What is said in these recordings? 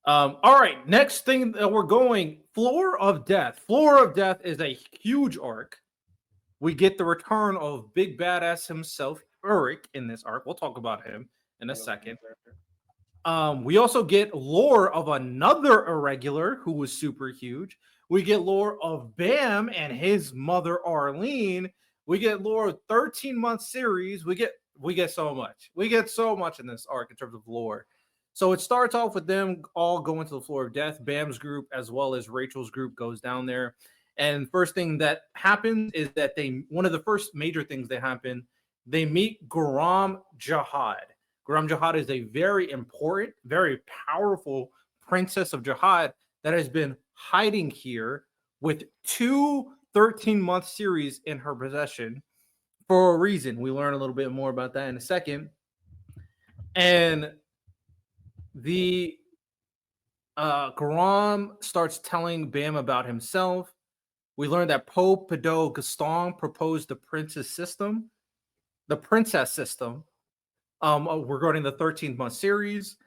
All right, next thing that we're going, Floor of Death. Floor of Death is a huge arc. We get the return of Big Badass himself, Eric, in this arc. We'll talk about him in a second. We also get lore of another irregular who was super huge. We get lore of Bam and his mother Arlene. We get lore of 13-month series. We get so much. We get so much in this arc in terms of lore. So it starts off with them all going to the floor of death. Bam's group as well as Rachel's group goes down there. And first thing that happens is that one of the first major things that happen, they meet Guram Jihad. Guram Jihad is a very important, very powerful princess of Jihad that has been hiding here with two 13-month series in her possession for a reason. We learn a little bit more about that in a second. And the Guram starts telling Bam about himself. We learned that Pope Pedot Gaston proposed the princess system regarding the 13-month series.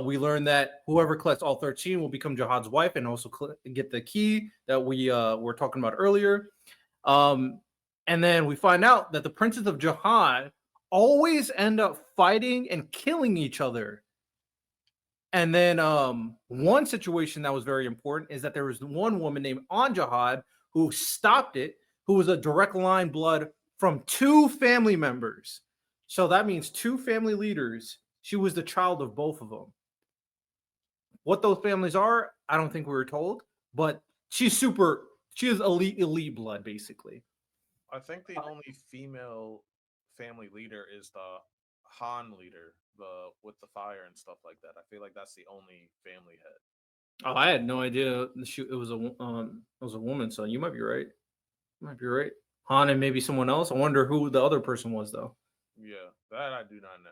We learned that whoever collects all 13 will become Jihad's wife and also get the key that we were talking about earlier. And then we find out that the princes of Jihad always end up fighting and killing each other. And then one situation that was very important is that there was one woman named Jihad who stopped it, who was a direct line blood from two family members. So that means two family leaders. She was the child of both of them. What those families are, I don't think we were told, but she is elite blood, basically. I think the only female family leader is the Han leader, the with the fire and stuff like that. I feel like that's the only family head. Oh, I had no idea it was a woman. So you might be right. You might be right. Han and maybe someone else. I wonder who the other person was, though. Yeah, that I do not know.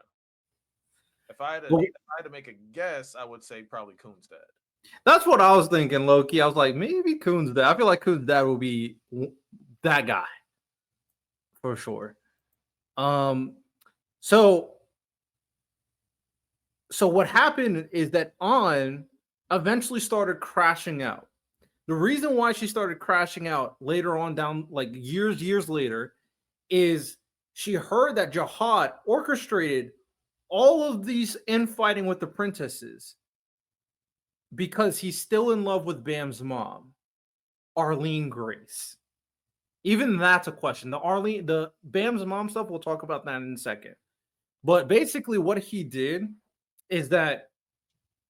If I had to make a guess, I would say probably Coon's dad. That's what I was thinking, Loki. I was like, maybe Coon's dad. I feel like Coon's dad will be that guy for sure. So what happened is that An eventually started crashing out. The reason why she started crashing out later on down, like years later, is she heard that Jihad orchestrated all of these infighting with the princesses because he's still in love with Bam's mom, Arlene Grace. Even that's a question. The Bam's mom stuff, we'll talk about that in a second. But basically what he did is that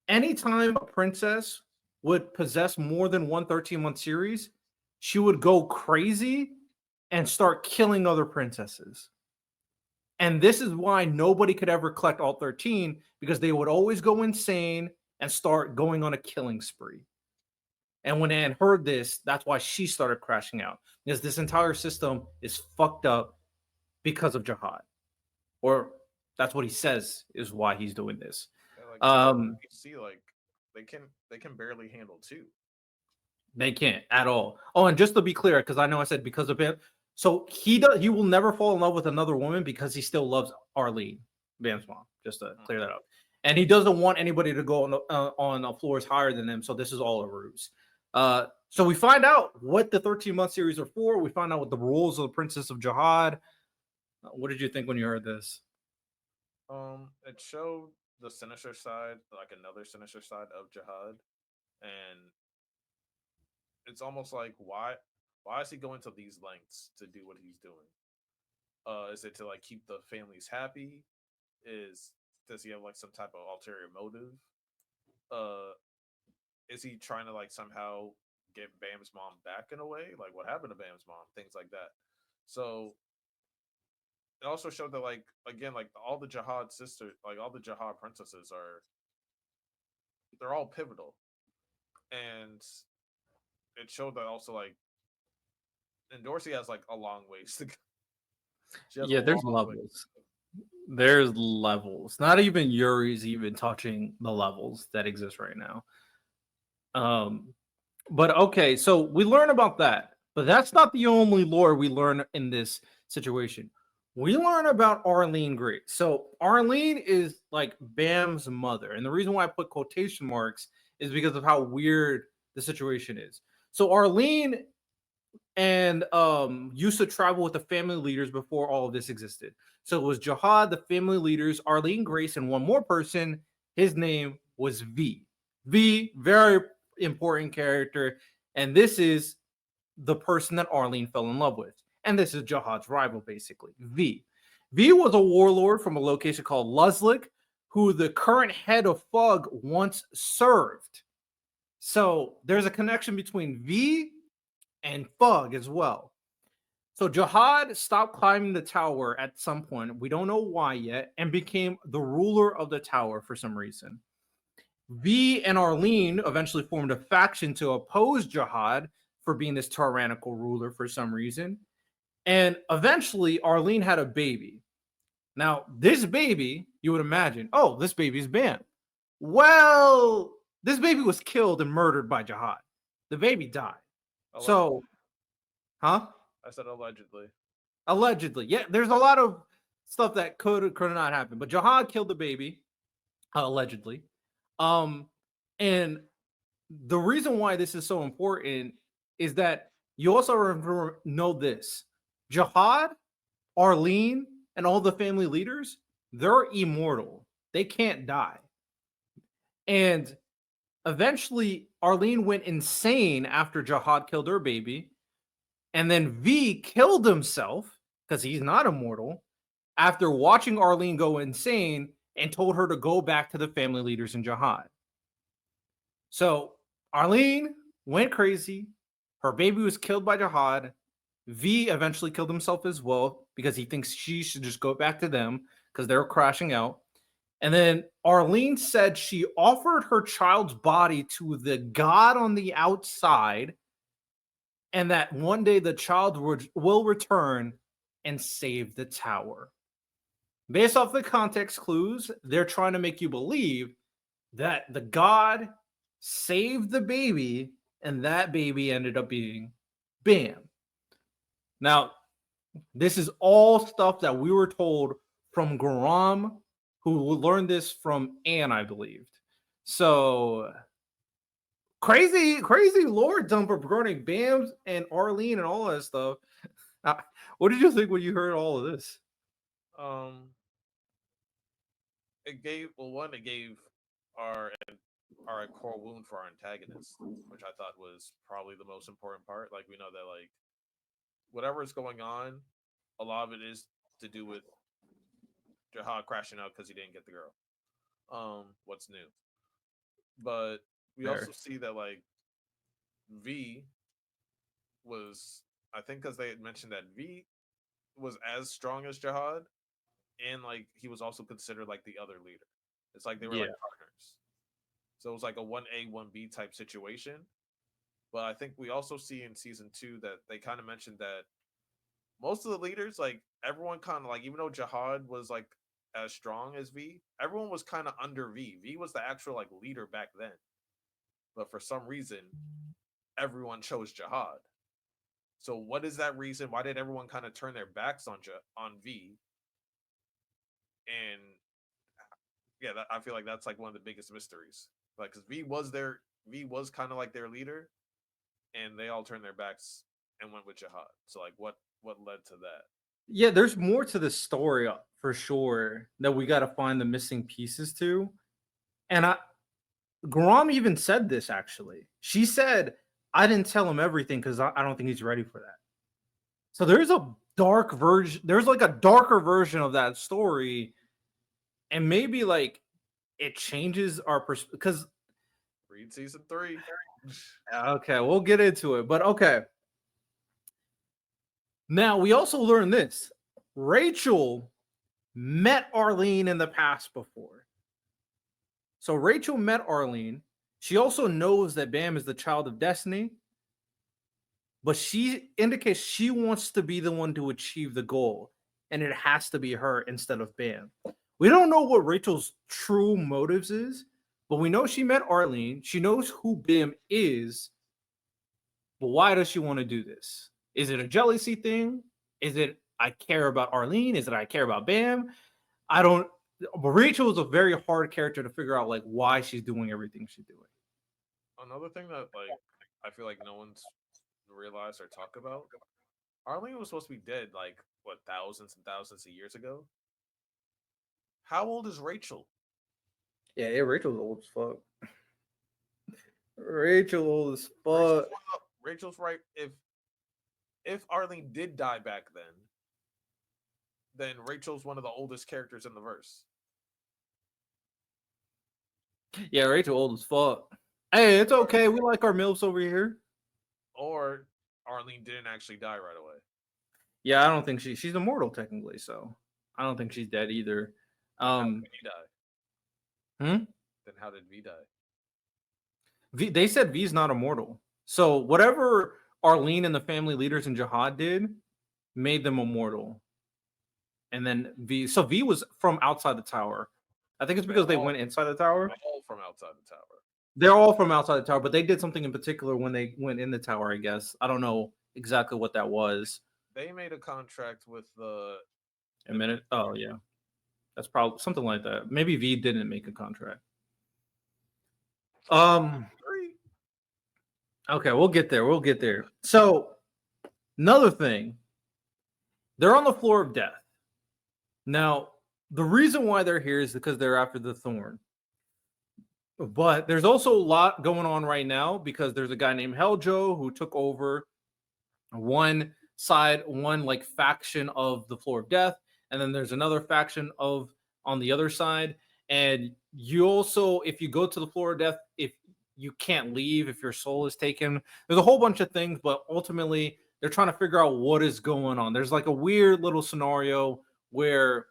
anytime a princess would possess more than one 13-month series, she would go crazy and start killing other princesses. And this is why nobody could ever collect all 13, because they would always go insane and start going on a killing spree. And when Anne heard this, that's why she started crashing out, because this entire system is fucked up because of Jihad. Or that's what he says is why he's doing this. Yeah, like you see, like they can barely handle two. They can't at all. Oh, and just to be clear, because I know I said because of him, so he will never fall in love with another woman because he still loves Arlene, Bam's mom. Just to clear that up, and he doesn't want anybody to go on floors higher than him. So this is all a ruse. So we find out what the 13-month series are for. We find out what the rules of the Princess of Jihad. What did you think when you heard this? It showed the sinister side, like another sinister side of Jihad, and it's almost like why is he going to these lengths to do what he's doing? Is it to like keep the families happy? Does he have like some type of ulterior motive? Uh, is he trying to like somehow get Bam's mom back in a way? Like what happened to Bam's mom? Things like that. So it also showed that like again like all the Jihad sisters, like all the Jihad princesses they're all pivotal, and it showed that also like and Dorsey has like a long ways to go. She has a Yeah, there's long way. levels. There's levels. Not even Yuri's even touching the levels that exist right now. But okay, so we learn about that, but that's not the only lore we learn in this situation. We learn about Arlene Grace. So Arlene is like Bam's mother, and the reason why I put quotation marks is because of how weird the situation is. So Arlene and used to travel with the family leaders before all of this existed. So it was Jihad, the family leaders, Arlene Grace, and one more person. His name was V. V, very important character, and this is the person that Arlene fell in love with. And this is Jihad's rival, basically, V. V was a warlord from a location called Luzlik, who the current head of Fug once served. So there's a connection between V and Fug as well. So Jihad stopped climbing the tower at some point. We don't know why yet, and became the ruler of the tower for some reason. V and Arlene eventually formed a faction to oppose Jihad for being this tyrannical ruler for some reason. And eventually, Arlene had a baby. Now, this baby, you would imagine, oh, this baby's Bam. Well, this baby was killed and murdered by Jihad. The baby died. Allegedly. So, huh? I said allegedly. Allegedly. Yeah, there's a lot of stuff that could not happen. But Jihad killed the baby, allegedly. Um, and the reason why this is so important is that you also know this. Jihad, Arlene, and all the family leaders, they're immortal. They can't die. And eventually, Arlene went insane after Jihad killed her baby. And then V killed himself because he's not immortal after watching Arlene go insane and told her to go back to the family leaders in Jihad. So Arlene went crazy. Her baby was killed by Jihad. V eventually killed himself as well because he thinks she should just go back to them because they're crashing out. And then Arlene said she offered her child's body to the god on the outside, and that one day the child will return and save the tower. Based off the context clues, they're trying to make you believe that the god saved the baby, and that baby ended up being Bam. Now, this is all stuff that we were told from Garam, who learned this from Anne, I believed. So crazy lore dump regarding Bams and Arlene and all that stuff. What did you think when you heard all of this? Um, it gave it gave our our core wound for our antagonist, which I thought was probably the most important part. Like we know that like whatever is going on, a lot of it is to do with Jihad crashing out because he didn't get the girl. What's new? But we Fair. also see that like V was, I think, because they had mentioned that V was as strong as Jihad, and like he was also considered like the other leader. It's like they were Yeah. like partners. So it was like a 1A, 1B type situation. But I think we also see in season 2 that they kind of mentioned that most of the leaders, like everyone kind of like, even though Jihad was like as strong as V, everyone was kind of under V. V was the actual like leader back then. But for some reason, everyone chose Jihad. So what is that reason? Why did everyone kind of turn their backs on V? And yeah, I feel like that's like one of the biggest mysteries. Like, because V was kind of like their leader, and they all turned their backs and went with Jihad. So like, what led to that? Yeah, there's more to the story for sure that we got to find the missing pieces to. And Grom even said this actually. She said, I didn't tell him everything because I don't think he's ready for that. So there's a dark version, there's like a darker version of that story. And maybe like it changes our perspective because Read season 3. okay, we'll get into it. But okay. Now we also learned this. Rachel met Arlene in the past before. So Rachel met Arlene. She also knows that Bam is the child of destiny, but she indicates she wants to be the one to achieve the goal, and it has to be her instead of Bam. We don't know what Rachel's true motives is, but we know she met Arlene. She knows who Bam is, but why does she want to do this? Is it a jealousy thing? Is it I care about Arlene? Is it I care about Bam? I don't. But Rachel is a very hard character to figure out like why she's doing everything she's doing. Another thing that like I feel like no one's realized or talked about. Arlene was supposed to be dead like what thousands and thousands of years ago. How old is Rachel? Yeah, Rachel's old as fuck. Rachel old as Rachel's fuck. Rachel's right. If Arlene did die back then Rachel's one of the oldest characters in the verse. Yeah, Rachel old as fuck. Hey, it's okay. We like our milfs over here. Or Arlene didn't actually die right away. Yeah, I don't think she's immortal technically, so I don't think she's dead either. Then how did V die? Hmm? Then how did V die? They said V's not immortal. So whatever Arlene and the family leaders in Jihad did made them immortal. And then so V was from outside the tower. I think it's because they went inside the tower. All from outside the tower. They're all from outside the tower, but they did something in particular when they went in the tower, I guess. I don't know exactly what that was. They made a contract with the A minute. Oh yeah. That's probably something like that. Maybe V didn't make a contract. Okay, we'll get there. We'll get there. So, another thing, they're on the floor of death. Now, the reason why they're here is because they're after the thorn. But there's also a lot going on right now because there's a guy named Heljo who took over one side, one like faction of the floor of death, and then there's another faction of on the other side. And you also, if you go to the floor of death, if you can't leave, if your soul is taken, there's a whole bunch of things, but ultimately they're trying to figure out what is going on. There's like a weird little scenario where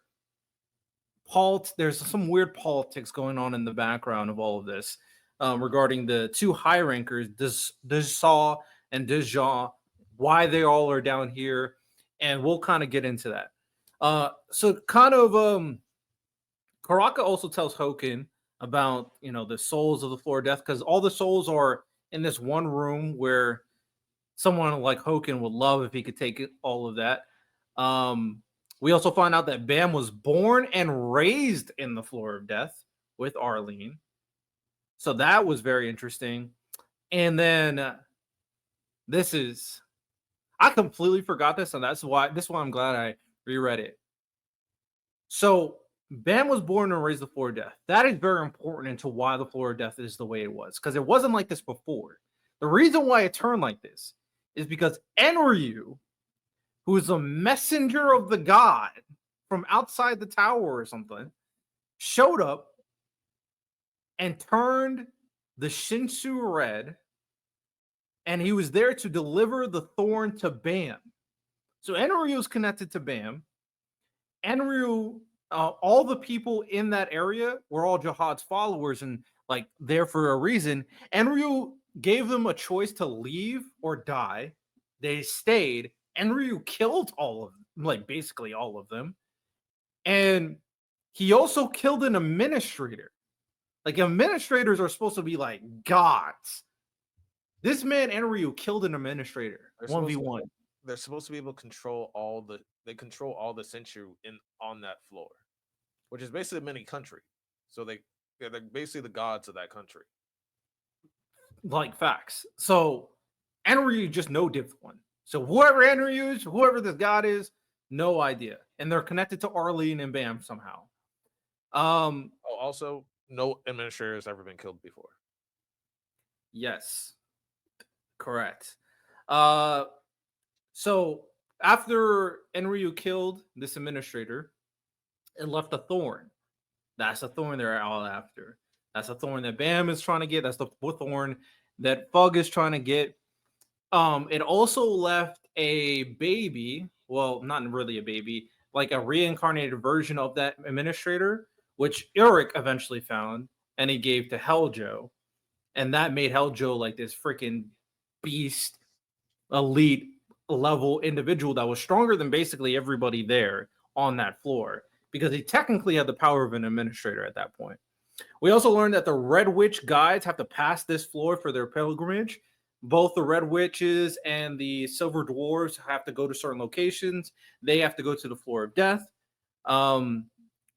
there's some weird politics going on in the background of all of this regarding the two high rankers, Desaw and Deja, why they all are down here, and we'll kind of get into that. So kind of Karaka also tells Hoken about the souls of the floor of death, because all the souls are in this one room where someone like Hoken would love if he could take all of that. We also find out that Bam was born and raised in the floor of death with Arlene. So that was very interesting. And then I completely forgot this, and that's why I'm glad I reread it. So Bam was born and raised the floor of death. That is very important into why the floor of death is the way it was, because it wasn't like this before. The reason why it turned like this is because Enryu, who is a messenger of the god from outside the tower or something, showed up and turned the Shinsu red, and he was there to deliver the thorn to Bam. So Enryu is connected to Bam. Enryu, all the people in that area were all Jihad's followers and like there for a reason. Enryu gave them a choice to leave or die. They stayed. Enryu killed all of them, like basically all of them. And he also killed an administrator. Like administrators are supposed to be like gods. This man Enryu killed an administrator. 1v1. They're supposed to be able to control all the Senshu on that floor, which is basically a mini country. So they're basically the gods of that country. Like facts. So Enryu just no different one. So whoever Enryu is, whoever this god is, no idea. And they're connected to Arlene and Bam somehow. Also, no administrator has ever been killed before. Yes. Correct. So after Enryu killed this administrator, it left a thorn. That's a thorn they're all after. That's a thorn that Bam is trying to get. That's the thorn that Fug is trying to get. It also left a baby. Well, not really a baby, like a reincarnated version of that administrator, which Eric eventually found and he gave to Heljo. And that made Heljo like this freaking beast, elite level individual that was stronger than basically everybody there on that floor, because he technically had the power of an administrator at that point. We also learned that the Red Witch guides have to pass this floor for their pilgrimage. both the Red Witches and the Silver Dwarves have to go to certain locations. They have to go to the Floor of Death. Um,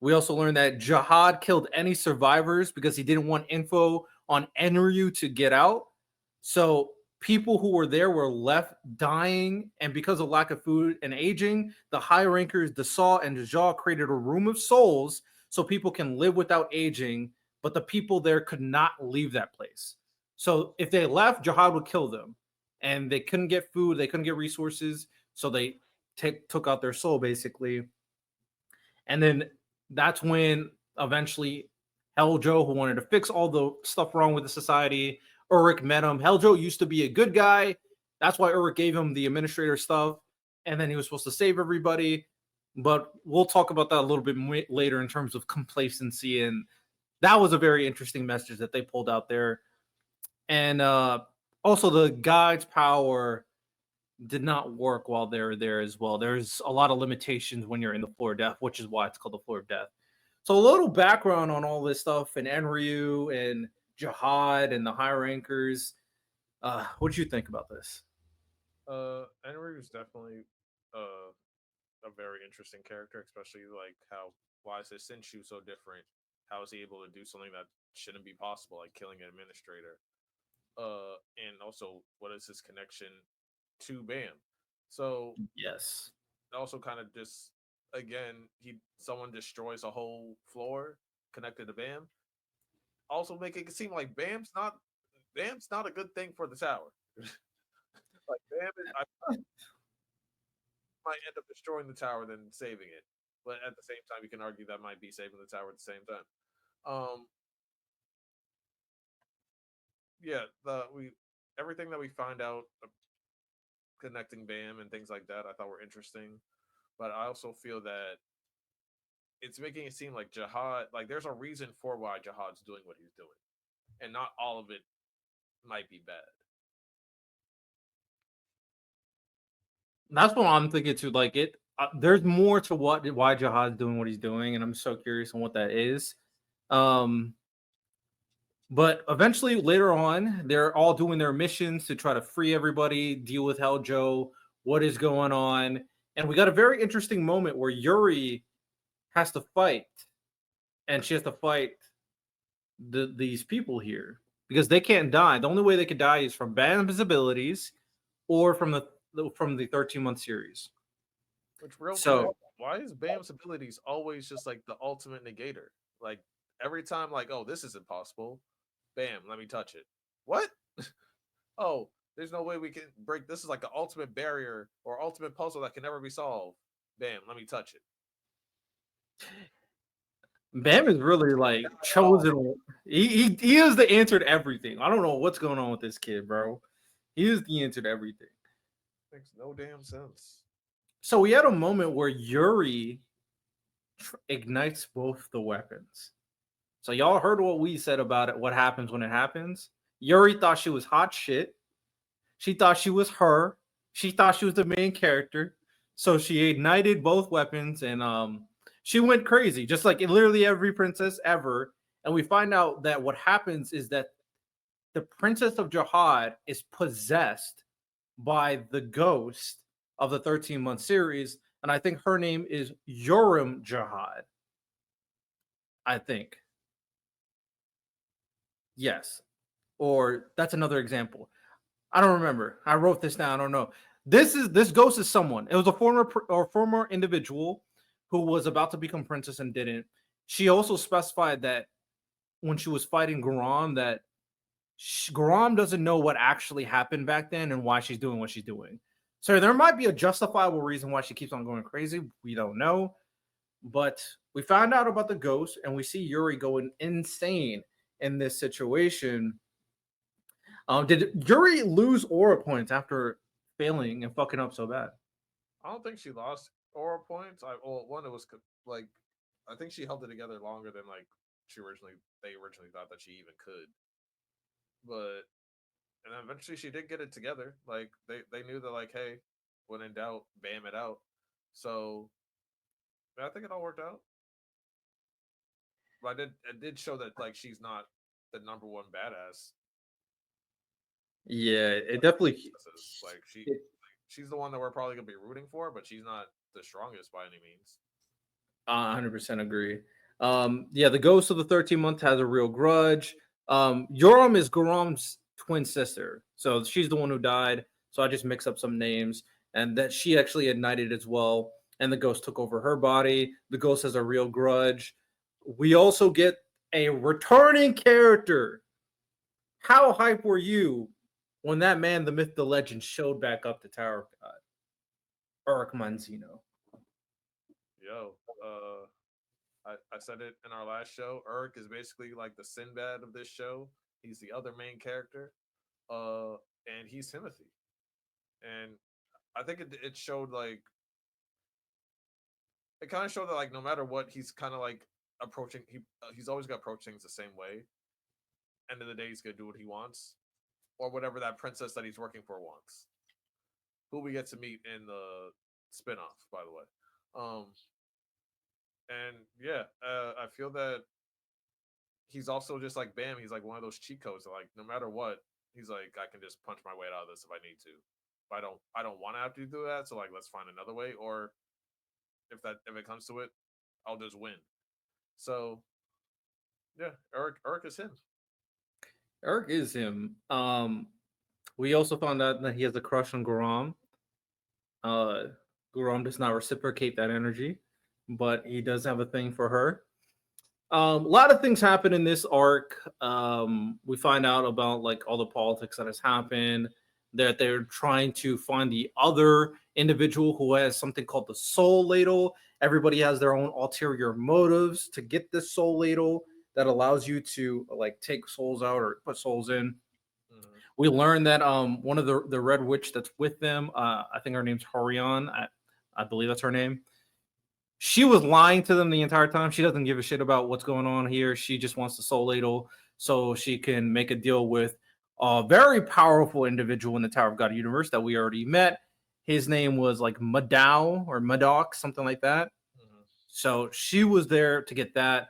we also learned that Jihad killed any survivors because he didn't want info on Enryu to get out. So people who were there were left dying, and because of lack of food and aging, the high rankers, the Saw and the Jaw created a room of souls so people can live without aging, but the people there could not leave that place. So if they left, Jihad would kill them, and they couldn't get food, they couldn't get resources, so they took out their soul basically. And then that's when eventually Heljo, who wanted to fix all the stuff wrong with the society, Urich met him. Heljo used to be a good guy. That's why Urich gave him the administrator stuff. And then he was supposed to save everybody. But we'll talk about that a little bit later in terms of complacency. And that was a very interesting message that they pulled out there. And also, the guide's power did not work while they were there as well. There's a lot of limitations when you're in the floor of death, which is why it's called the floor of death. So a little background on all this stuff and Enryu and Jihad and the high rankers. What do you think about this? Henry was definitely uh a very interesting character, especially like how why is his Senshu so different? How is he able to do something that shouldn't be possible, like killing an administrator? And also what is his connection to Bam? So Yes. also kind of just again, he someone destroys a whole floor connected to Bam, also making it seem like Bam's not a good thing for the tower. Like Bam is, I might end up destroying the tower than saving it. But at the same time, you can argue that might be saving the tower at the same time. Um, yeah, the we everything that we find out connecting Bam and things like that, I thought were interesting. But I also feel that it's making it seem like Jihad, like there's a reason for why Jihad's doing what he's doing, and not all of it might be bad. That's what I'm thinking too. Like it, there's more to what why Jihad's doing what he's doing, and I'm so curious on what that is. Um, But eventually, later on, they're all doing their missions to try to free everybody, deal with Joe, what is going on. And we got a very interesting moment where Yuri has to fight, and she has to fight these people here because they can't die. The only way they could die is from Bam's abilities or from the 13-month series. Which real quick, So why is Bam's abilities always just like the ultimate negator? Like every time, like, oh, this is impossible. Bam, let me touch it. What? Oh, there's no way we can break. This is like the ultimate barrier or ultimate puzzle that can never be solved. Bam, let me touch it. Bam is really like At all. chosen. He is the answer to everything. I don't know what's going on with this kid, bro. He is the answer to everything. Makes no damn sense. So we had a moment where Yuri ignites both the weapons. So y'all heard what we said about it. What happens when it happens? Yuri thought she was hot shit. She thought she was her. She thought she was the main character. So she ignited both weapons and she went crazy, just like literally every princess ever. And we find out that what happens is that the princess of Jihad is possessed by the ghost of the 13-month series. And I think her name is Yoram Jihad. I think. Yes. Or that's another example. I don't remember. I wrote this down. I don't know. This ghost is someone. It was a former individual who was about to become princess and didn't. She also specified that when she was fighting Garam, that Garam doesn't know what actually happened back then and why she's doing what she's doing. So there might be a justifiable reason why she keeps on going crazy. We don't know, but we found out about the ghost and we see Yuri going insane in this situation. Did Yuri lose aura points after failing and fucking up so bad? I don't think she lost aura points. I well, one it was like I think she held it together longer than like they originally thought that she even could. But and eventually she did get it together. Like they knew that like hey, when in doubt, bam it out. So yeah, I think it all worked out. But it did show that like she's not the number one badass. Yeah, it Like definitely. princesses. Like It, she's the one that we're probably gonna be rooting for, but she's not the strongest by any means. 100% agree. Yeah, the ghost of the 13th month has a real grudge. Yoram is Goram's twin sister, so she's the one who died. So I just mix up some names, and that she actually ignited as well, and the ghost took over her body. The ghost has a real grudge. We also get a returning character. How hype were you when that man, the myth, the legend, showed back up to Tower of God? Eric Manzino. Yo, I said it in our last show. Urk is basically like the Sinbad of this show. He's the other main character, uh, and he's Timothy. And I think it showed like it kind of showed that like no matter what, he's kind of like approaching. He's always got to approach things the same way. End of the day, he's gonna do what he wants, or whatever that princess that he's working for wants. Who we get to meet in the spinoff, by the way. Um, and yeah, I feel that he's also just like Bam. He's like one of those cheat codes. That, like no matter what, he's like I can just punch my way out of this if I need to. If I don't want to have to do that. So like let's find another way. Or if it comes to it, I'll just win. So yeah, Eric is him. Eric is him. We also found out that he has a crush on Guram. Uh, Guram does not reciprocate that energy, but he does have a thing for her. A lot of things happen in this arc. We find out about like all the politics that has happened. That they're trying to find the other individual who has something called the soul ladle. Everybody has their own ulterior motives to get this soul ladle that allows you to like take souls out or put souls in. Mm-hmm. We learned that one of the red witch that's with them, I think her name's Horion. I believe that's her name. She was lying to them the entire time. She doesn't give a shit about what's going on here. She just wants the soul ladle so she can make a deal with a very powerful individual in the Tower of God universe that we already met. His name was like Madao or Madoc, something like that. Mm-hmm. So she was there to get that.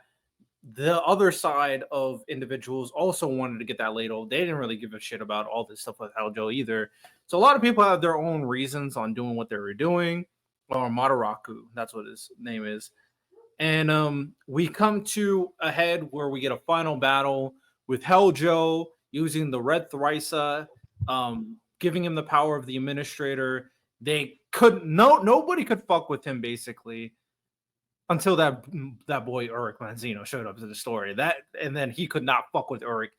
The other side of individuals also wanted to get that ladle. They didn't really give a shit about all this stuff with Aljo either. So a lot of people have their own reasons on doing what they were doing. Or Madaraku, that's what his name is. And we come to a head where we get a final battle with Heljo using the Red Thrisa, giving him the power of the administrator. They could nobody could fuck with him basically until that boy Uric Manzino showed up to the story. That and then he could not fuck with Uric.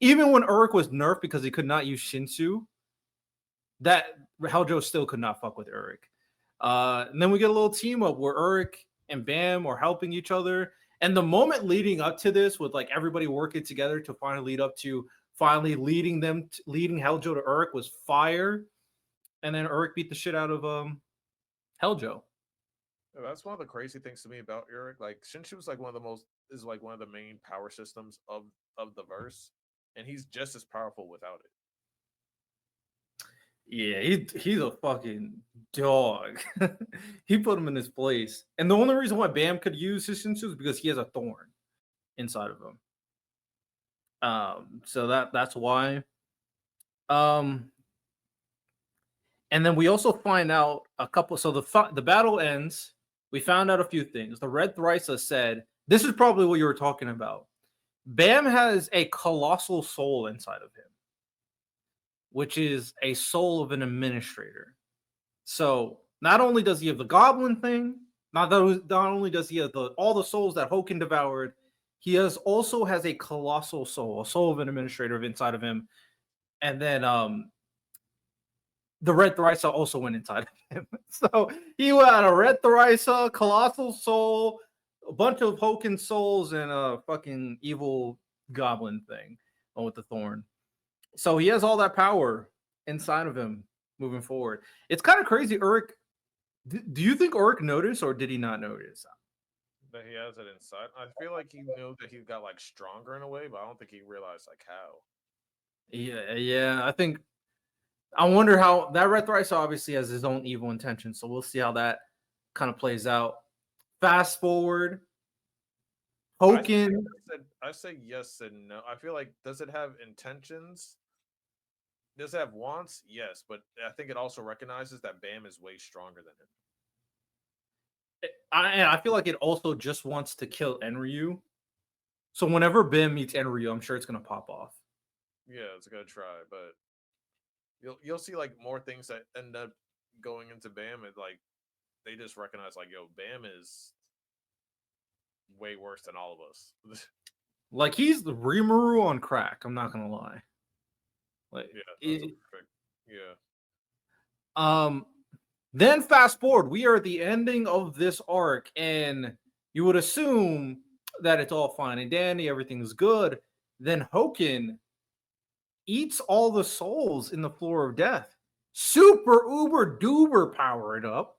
Even when Uric was nerfed because he could not use Shinsu, that Heljo still could not fuck with Uric. And then we get a little team up where Uric and Bam are helping each other. And the moment leading up to this, with like everybody working together to finally lead up to finally leading Heljo to Uric was fire. And then Uric beat the shit out of Heljo. Yeah, that's one of the crazy things to me about Eric. Like Shinshu is like one of the most is like one of the main power systems of the verse, and he's just as powerful without it. Yeah, he's a fucking dog. He put him in his place. And the only reason why Bam could use his Shinsu is because he has a thorn inside of him. So that's why. Um, and then we also find out a couple. So the battle ends. We found out a few things. The Red Thrysa said, "This is probably what you were talking about." Bam has a colossal soul inside of him, which is a soul of an administrator. So not only does he have the goblin thing, not only does he have all the souls that Hoken devoured, he also has a colossal soul, a soul of an administrator inside of him. And then the Red Thrisa also went inside of him. So he had a Red Thrisa, colossal soul, a bunch of Hoken souls, and a fucking evil goblin thing with the thorn. So he has all that power inside of him moving forward. It's kind of crazy. Do you think Oric noticed or did he not notice? That he has it inside. I feel like he knew that he got like stronger in a way, but I don't think he realized like how. Yeah. I wonder how that Red Thrice obviously has his own evil intentions. So we'll see how that kind of plays out. Fast forward, Hoken. I say yes and no. I feel like does it have intentions? Does it have wants? Yes, but I think it also recognizes that Bam is way stronger than him. I feel like it also just wants to kill Enryu. So whenever Bim meets Enryu, I'm sure it's gonna pop off. Yeah, it's a good try, but you'll see like more things that end up going into Bam and like they just recognize like yo, Bam is way worse than all of us. Like he's the Rimuru on crack. I'm not gonna lie. Like Yeah, that's a it, perfect. Yeah, um, then fast forward, we are at the ending of this arc, and you would assume that it's all fine and dandy, everything's good. Then Hoken eats all the souls in the floor of death. Super uber duper powered up.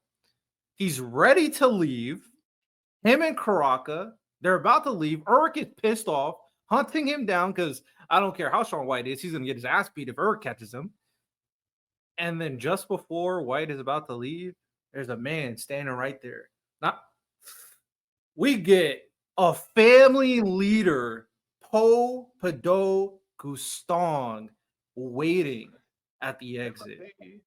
He's ready to leave. Him and Karaka, they're about to leave. Urk is pissed off, hunting him down because I don't care how strong White is, he's gonna get his ass beat if Urk catches him. And then just before White is about to leave, there's a man standing right there. Not we get a family leader, Po Pado Gustong, waiting at the exit. Timothy.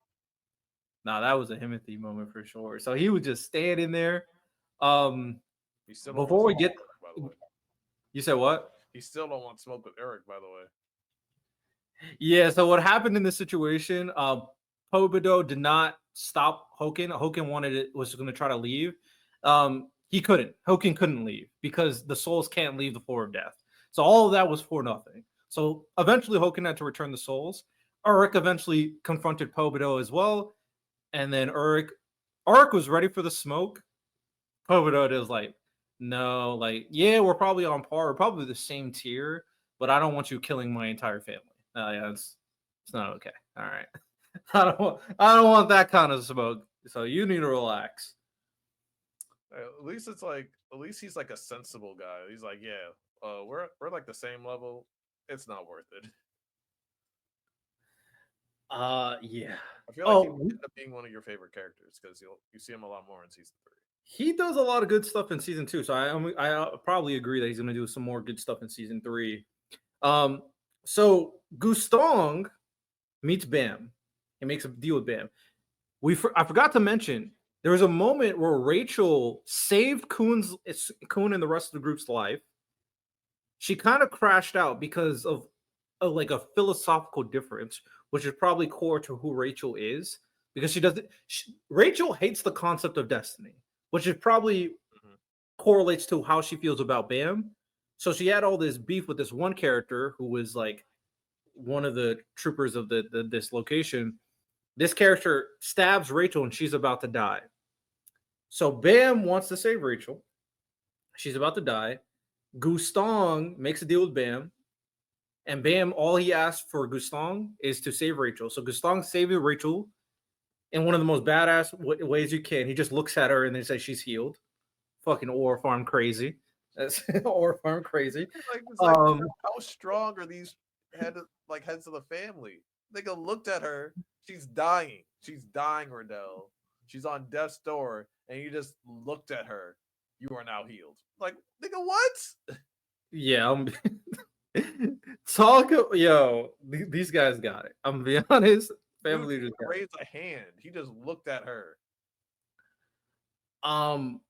Now that was a Himothy moment for sure. So he was just standing there. Um, He still don't want before we smoke get, with Eric, by the way. you said what? He still don't want smoke with Eric, by the way. Yeah. So what happened in this situation? Pobido did not stop Hoken. Hoken wanted it was going to try to leave. He couldn't. Hoken couldn't leave because the souls can't leave the floor of death. So all of that was for nothing. So eventually Hoken had to return the souls. Uruk eventually confronted Pobido as well, and then Uruk was ready for the smoke. Pobido is like, no, like yeah, we're probably on par, we're probably the same tier, but I don't want you killing my entire family. Yeah, it's not okay. All right. I don't want that kind of smoke. So you need to relax. At least it's like at least he's like a sensible guy. He's like, yeah, we're like the same level. It's not worth it. Yeah. I feel like he Oh, might end up being one of your favorite characters because you see him a lot more in season 3. he does a lot of good stuff in season 2, so I probably agree that he's going to do some more good stuff in season 3. Um, so Gustong meets Bam. He makes a deal with Bam. I forgot to mention there was a moment where Rachel saved Kuhn and the rest of the group's life. She kind of crashed out because of like a philosophical difference, which is probably core to who Rachel is. Because Rachel hates the concept of destiny, which is probably Mm-hmm. correlates to how she feels about Bam. So she had all this beef with this one character who was like one of the troopers of this location. This character stabs Rachel and she's about to die. So Bam wants to save Rachel. She's about to die. Gustong makes a deal with Bam. And Bam, all he asks for Gustong is to save Rachel. So Gustong saves Rachel in one of the most badass ways you can. He just looks at her and then says she's healed. Fucking ore farm crazy. That's ore farm crazy. Like it's like Um, how strong are these heads of the family? Nigga looked at her. She's dying. She's dying, Riddell. She's on death's door, and you just looked at her. You are now healed. Like nigga, what? yeah, talk. Yo, these guys got it. I'm gonna be honest. Dude Family didn't just got it. raise a hand. He just looked at her. Um,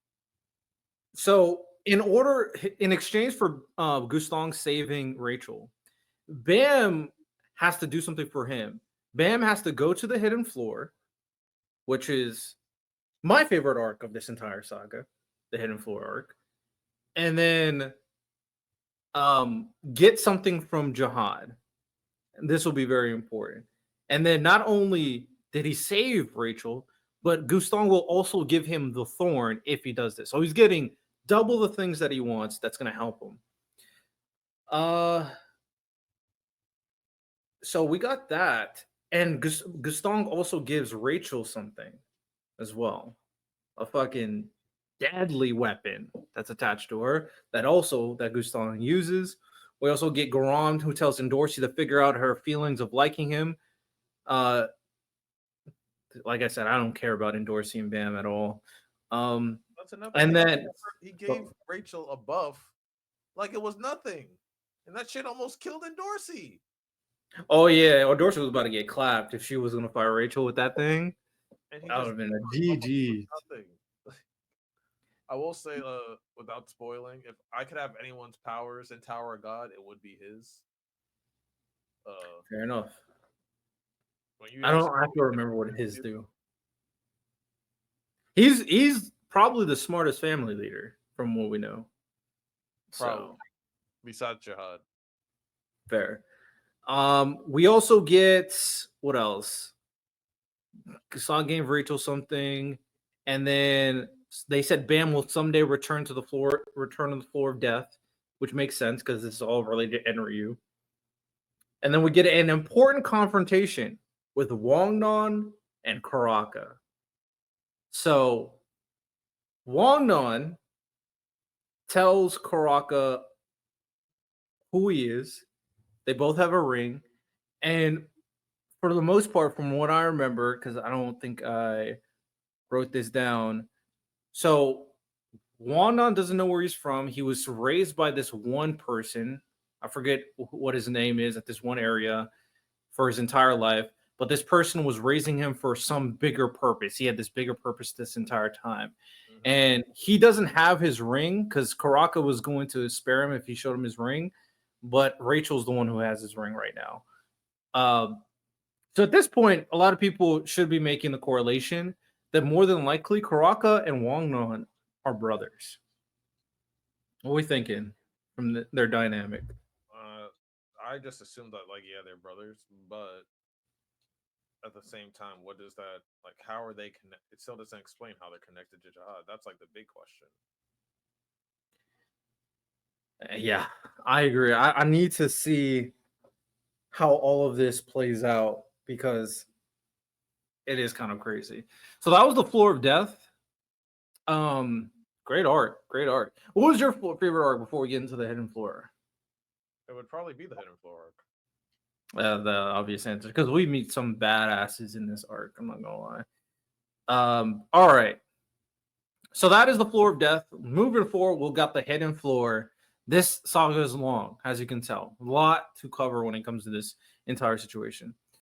so in exchange for Gustong saving Rachel, Bam has to do something for him. Bam has to go to the hidden floor, which is my favorite arc of this entire saga, the hidden floor arc, and then get something from Jihad. And this will be very important. And then not only did he save Rachel, but Gustong will also give him the thorn if he does this. So he's getting double the things that he wants. That's going to help him. Uh, so we got that, and Gustong also gives Rachel something as well, a fucking deadly weapon that's attached to her that Gustong uses. We also get Garam, who tells Endorsi to figure out her feelings of liking him. Uh, like I said, I don't care about Endorsi and Bam at all. Um, That's enough. and then He gave Rachel a buff like it was nothing, and that shit almost killed Dorsey. Oh yeah, Dorsa was about to get clapped if she was gonna fight Rachel with that thing. and he That would just have been a almost for GG. nothing. I will say, without spoiling, if I could have anyone's powers in Tower of God, it would be his. Uh, Fair enough. when you I ask don't have to me, remember what his do. He's probably the smartest family leader from what we know. probably So besides Jihad, fair. We also get what else? Kassan gave Rachel something, and then they said Bam will someday return to the floor of death, which makes sense because this is all related to Enryu. And then we get an important confrontation with Wongnon and Karaka. So Wongnon tells Karaka who he is. They both have a ring, and for the most part, from what I remember, because I don't think I wrote this down. So Wandon doesn't know where he's from. He was raised by this one person. I forget what his name is at this one area for his entire life. But this person was raising him for some bigger purpose. He had this bigger purpose this entire time. And he doesn't have his ring because Karaka was going to spare him if he showed him his ring. But Rachel's the one who has his ring right now. So at this point, a lot of people should be making the correlation that more than likely Karaka and Wangnon are brothers. What are we thinking from their dynamic? I just assumed that like yeah they're brothers, but at the same time, what does that like? How are they connected? It still doesn't explain how they're connected to Jihad. That's like the big question. Yeah, I agree. I need to see how all of this plays out because it is kind of crazy. So that was the floor of death. Great art, great art. What was your favorite art before we get into the hidden floor? It would probably be the Hidden Floor arc. The obvious answer because we meet some badasses in this arc. I'm not gonna lie. All right. So that is the floor of death. Moving forward, we've got the hidden floor. This saga is long, as you can tell. A lot to cover when it comes to this entire situation.